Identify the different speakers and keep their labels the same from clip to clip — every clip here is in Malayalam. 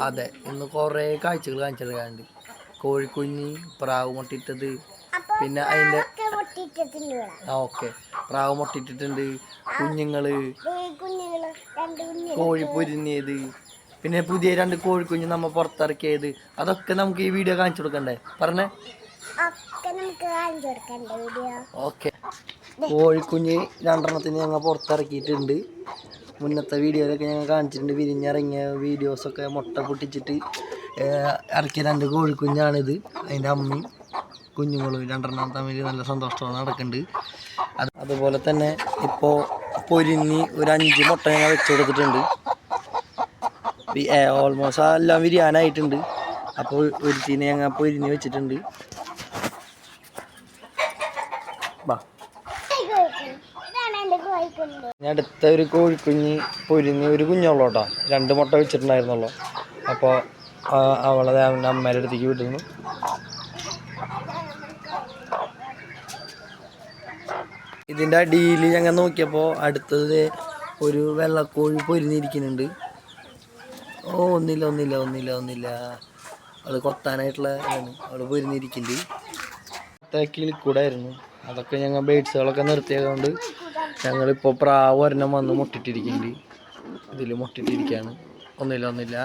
Speaker 1: അതെ, ഇന്ന് കുറേ കാഴ്ചകൾ കാണിച്ചെടുക്കാറുണ്ട്. കോഴിക്കുഞ്ഞ്, പ്രാവ് മുട്ടിട്ടത്, പിന്നെ അതിൻ്റെ ഓക്കെ പ്രാവ് മുട്ടിട്ടിട്ടുണ്ട്, കുഞ്ഞുങ്ങള്, കോഴി പൊരിഞ്ഞത്, പിന്നെ പുതിയ 2 കോഴിക്കുഞ്ഞ് നമ്മ പുറത്തിറക്കിയത്, അതൊക്കെ നമുക്ക് ഈ വീഡിയോ കാണിച്ചു കൊടുക്കണ്ടേ? പറഞ്ഞേ. ഓക്കെ, കോഴിക്കുഞ്ഞ് 2 ഞങ്ങൾ പുറത്തിറക്കിയിട്ടുണ്ട്. മുന്നത്തെ വീഡിയോയിലൊക്കെ ഞങ്ങൾ കാണിച്ചിട്ടുണ്ട്. വിരിഞ്ഞിറങ്ങിയ വീഡിയോസൊക്കെ മുട്ട പൊട്ടിച്ചിട്ട് ഇറക്കിയ 2 കോഴിക്കുഞ്ഞാണിത്. അതിൻ്റെ അമ്മയും കുഞ്ഞുങ്ങളും 2 തമ്മിൽ നല്ല സന്തോഷത്തോടെ നടക്കുന്നുണ്ട്. അതുപോലെ തന്നെ ഇപ്പോൾ പൊരിഞ്ഞ് ഒരു 5 മുട്ട ഞങ്ങൾ വെച്ച് കൊടുത്തിട്ടുണ്ട്. ഓൾമോസ്റ്റ് എല്ലാം വിരിയാനായിട്ടുണ്ട്. അപ്പോൾ ഒരുത്തിനെ ഞങ്ങൾ പൊരിഞ്ഞ് വെച്ചിട്ടുണ്ട്. അടുത്ത ഒരു കോഴിക്കുഞ്ഞ് പൊരിഞ്ഞ് ഒരു കുഞ്ഞുള്ളൂ കേട്ടോ. 2 മുട്ട വെച്ചിട്ടുണ്ടായിരുന്നുള്ളൂ. അപ്പോൾ അവളെ അമ്മേൻ്റെ അടുത്തേക്ക് വിട്ടുന്നു. ഇതിൻ്റെ അടിയിൽ ഞങ്ങൾ നോക്കിയപ്പോൾ അടുത്തത് ഒരു വെള്ളക്കോഴി പൊരിഞ്ഞിരിക്കുന്നുണ്ട്. ഒന്നില്ല അവൾ കൊത്താനായിട്ടുള്ള അവൾ പൊരിഞ്ഞിരിക്കുന്നുണ്ട്. കിളിക്കൂടായിരുന്നു. അതൊക്കെ ഞങ്ങൾ ബേഡ്സുകളൊക്കെ നിർത്തിയതുകൊണ്ട് ഞങ്ങളിപ്പോൾ പ്രാവ് ഒരെണ്ണം വന്ന് മുട്ടിട്ടിരിക്കുന്നുണ്ട്. ഇതിൽ മുട്ടിട്ടിരിക്കുകയാണ്. ഒന്നില്ല.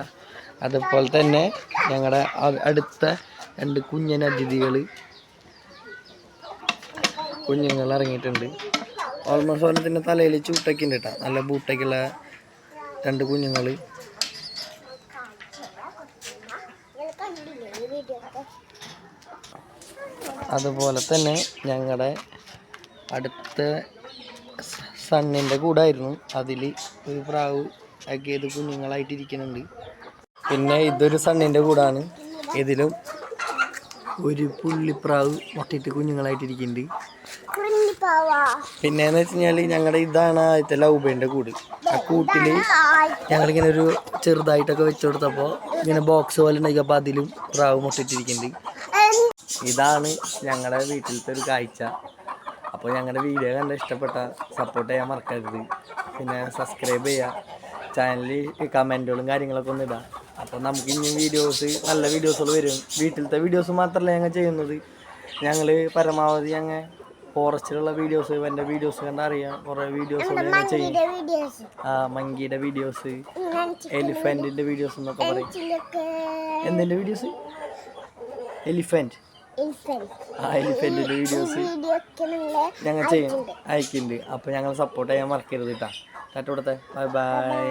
Speaker 1: അതുപോലെ തന്നെ ഞങ്ങളുടെ അടുത്ത 2 കുഞ്ഞൻ അതിഥികൾ കുഞ്ഞുങ്ങൾ ഇറങ്ങിയിട്ടുണ്ട്. ഓൾമോസ്റ്റ് ഓലത്തിൻ്റെ തലയിൽ ചൂട്ടൊക്കെ ഉണ്ട് കേട്ടോ. നല്ല ബൂട്ടൊക്കെയുള്ള 2 കുഞ്ഞുങ്ങൾ. അതുപോലെ തന്നെ ഞങ്ങളുടെ അടുത്ത സണ്ണിൻ്റെ കൂടായിരുന്നു. അതിൽ ഒരു പ്രാവ് ആക്കിയത് കുഞ്ഞുങ്ങളായിട്ടിരിക്കുന്നുണ്ട്. പിന്നെ ഇതൊരു സണ്ണിൻ്റെ കൂടാണ്. ഇതിലും ഒരു പുള്ളിപ്രാവ് മുട്ടിട്ട് കുഞ്ഞുങ്ങളായിട്ടിരിക്കുന്നുണ്ട്. പിന്നെയെന്ന് വെച്ച് കഴിഞ്ഞാൽ ഞങ്ങളുടെ ഇതാണ് ആദ്യത്തെ ലൗബേൻ്റെ കൂട്. ആ കൂട്ടിൽ ഞങ്ങളിങ്ങനെ ഒരു ചെറുതായിട്ടൊക്കെ വെച്ച് കൊടുത്തപ്പോൾ ഇങ്ങനെ ബോക്സ് പോലെ ഉണ്ടാക്കിയപ്പോൾ അതിലും പ്രാവ് മുട്ടിട്ടിരിക്കുന്നുണ്ട്. ഇതാണ് ഞങ്ങളുടെ വീട്ടിലത്തെ ഒരു കാഴ്ച. അപ്പോൾ ഞങ്ങളുടെ വീഡിയോ കണ്ട് ഇഷ്ടപ്പെട്ട സപ്പോർട്ട് ചെയ്യാൻ മറക്കരുത്. പിന്നെ സബ്സ്ക്രൈബ് ചെയ്യുക. ചാനലിൽ കമൻറ്റുകളും കാര്യങ്ങളൊക്കെ ഒന്ന് ഇടാം. അപ്പോൾ നമുക്ക് ഇനിയും നല്ല വീഡിയോസുകൾ വരും. വീട്ടിലത്തെ വീഡിയോസ് മാത്രമല്ല ഞങ്ങൾ ചെയ്യുന്നത്. ഞങ്ങൾ പരമാവധി ഞങ്ങൾ ഫോറസ്റ്റിലുള്ള വീഡിയോസ്, എൻ്റെ വീഡിയോസ് കണ്ടറിയാം. കുറേ വീഡിയോസ് ഞങ്ങൾ ചെയ്യും. മങ്കിയുടെ വീഡിയോസ്, എലിഫൻറ്റിൻ്റെ വീഡിയോസ് എന്നൊക്കെ പറയും. എന്തിൻ്റെ വീഡിയോസ്? എലിഫൻറ്റിൻ്റെ വീഡിയോസ് ഞങ്ങൾ ചെയ്യും, അയക്കുന്നുണ്ട്. അപ്പോൾ ഞങ്ങൾ സപ്പോർട്ട് ചെയ്യാൻ മറക്കരുത് കേട്ടോ. ടാറ്റ കൊടുത്തേ. ബൈ.